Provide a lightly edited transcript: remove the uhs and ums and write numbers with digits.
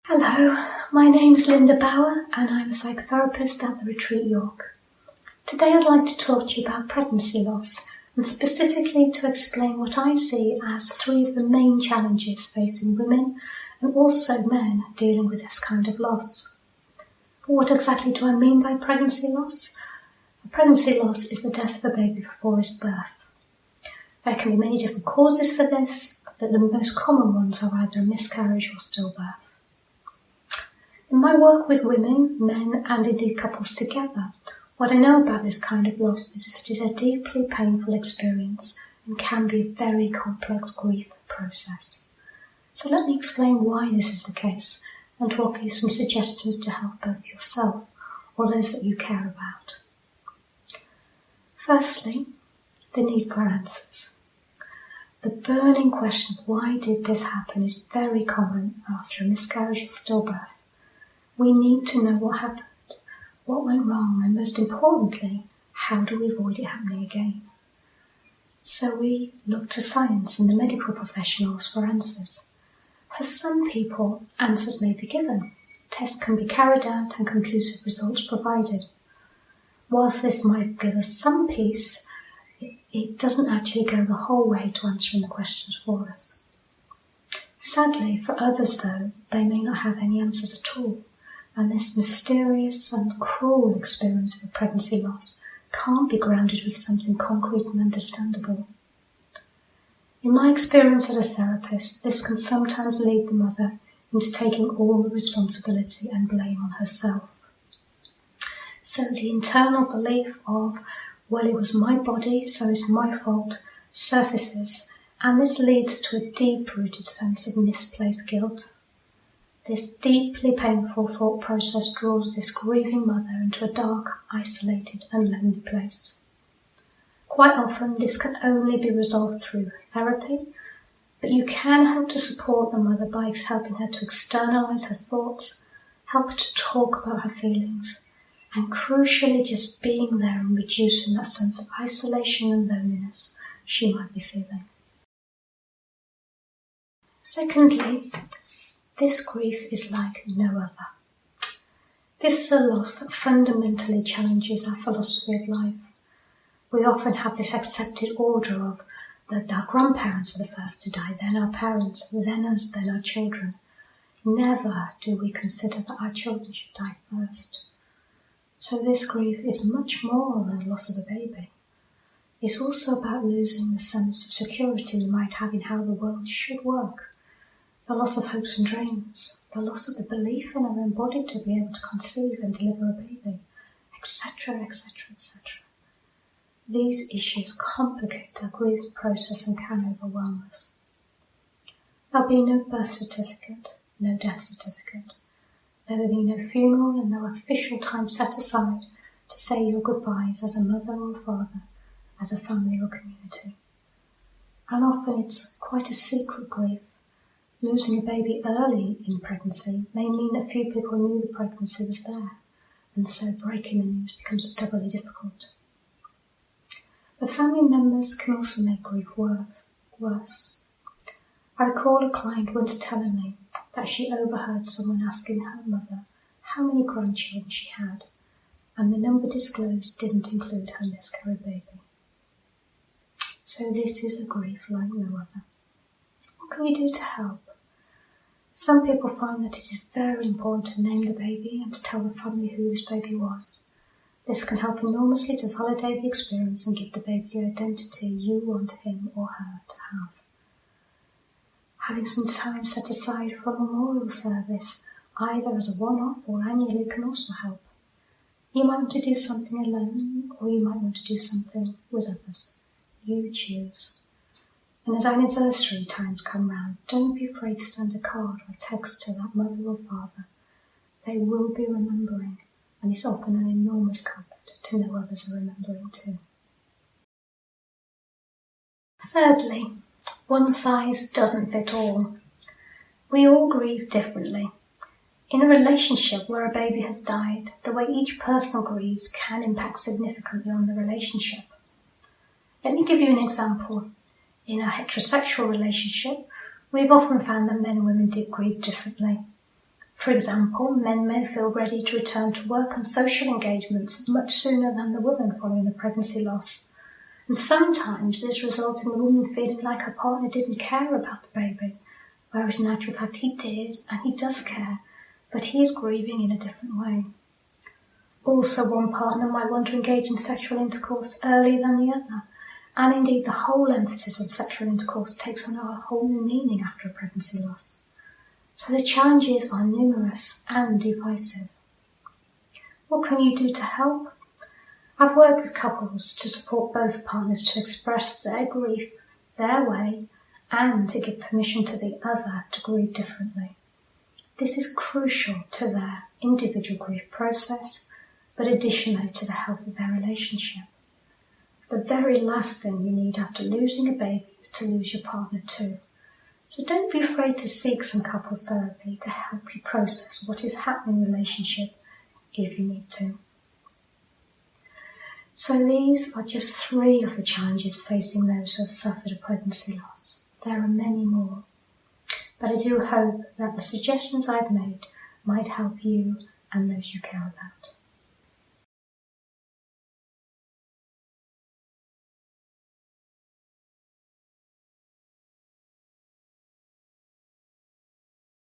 Hello, my name is Linda Bauer and I'm a psychotherapist at the Retreat York. Today I'd like to talk to you about pregnancy loss and specifically to explain what I see as three of the main challenges facing women and also men dealing with this kind of loss. But what exactly do I mean by pregnancy loss? A pregnancy loss is the death of a baby before its birth. There can be many different causes for this, but the most common ones are either a miscarriage or stillbirth. In my work with women, men and indeed couples together, what I know about this kind of loss is that it is a deeply painful experience and can be a very complex grief process. So let me explain why this is the case and to offer you some suggestions to help both yourself or those that you care about. Firstly, the need for answers. The burning question of why did this happen is very common after a miscarriage or stillbirth. We need to know what happened, what went wrong, and most importantly, how do we avoid it happening again? So we look to science and the medical professionals for answers. For some people, answers may be given. Tests can be carried out and conclusive results provided. Whilst this might give us some peace, it doesn't actually go the whole way to answering the questions for us. Sadly, for others though, they may not have any answers at all. And this mysterious and cruel experience of a pregnancy loss can't be grounded with something concrete and understandable. In my experience as a therapist, this can sometimes lead the mother into taking all the responsibility and blame on herself. So the internal belief of, well, it was my body, so it's my fault, surfaces, and this leads to a deep-rooted sense of misplaced guilt. This deeply painful thought process draws this grieving mother into a dark, isolated and lonely place. Quite often this can only be resolved through therapy, but you can help to support the mother by helping her to externalise her thoughts, help her to talk about her feelings, and crucially just being there and reducing that sense of isolation and loneliness she might be feeling. Secondly, this grief is like no other. This is a loss that fundamentally challenges our philosophy of life. We often have this accepted order of that our grandparents are the first to die, then our parents, then us, then our children. Never do we consider that our children should die first. So this grief is much more than the loss of a baby. It's also about losing the sense of security we might have in how the world should work. The loss of hopes and dreams, the loss of the belief in our own body to be able to conceive and deliver a baby, etc., etc., etc. These issues complicate our grieving process and can overwhelm us. There'll be no birth certificate, no death certificate. There will be no funeral and no official time set aside to say your goodbyes as a mother or a father, as a family or community. And often it's quite a secret grief. Losing a baby early in pregnancy may mean that few people knew the pregnancy was there, and so breaking the news becomes doubly difficult. But family members can also make grief worse. I recall a client once telling me that she overheard someone asking her mother how many grandchildren she had, and the number disclosed didn't include her miscarried baby. So this is a grief like no other. What can we do to help? Some people find that it is very important to name the baby and to tell the family who this baby was. This can help enormously to validate the experience and give the baby the identity you want him or her to have. Having some time set aside for a memorial service, either as a one-off or annually, can also help. You might want to do something alone, or you might want to do something with others. You choose. And as anniversary times come round, don't be afraid to send a card or text to that mother or father. They will be remembering, and it's often an enormous comfort to know others are remembering too. Thirdly, one size doesn't fit all. We all grieve differently. In a relationship where a baby has died, the way each person grieves can impact significantly on the relationship. Let me give you an example. In a heterosexual relationship, we've often found that men and women did grieve differently. For example, men may feel ready to return to work and social engagements much sooner than the woman following a pregnancy loss. And sometimes this results in the woman feeling like her partner didn't care about the baby, whereas in actual fact he did, and he does care, but he is grieving in a different way. Also, one partner might want to engage in sexual intercourse earlier than the other, and indeed the whole emphasis on sexual intercourse takes on a whole new meaning after a pregnancy loss. So the challenges are numerous and divisive. What can you do to help? I've worked with couples to support both partners to express their grief their way and to give permission to the other to grieve differently. This is crucial to their individual grief process, but additionally to the health of their relationship. The very last thing you need after losing a baby is to lose your partner too. So don't be afraid to seek some couples therapy to help you process what is happening in your relationship if you need to. So these are just 3 of the challenges facing those who have suffered a pregnancy loss. There are many more, but I do hope that the suggestions I've made might help you and those you care about.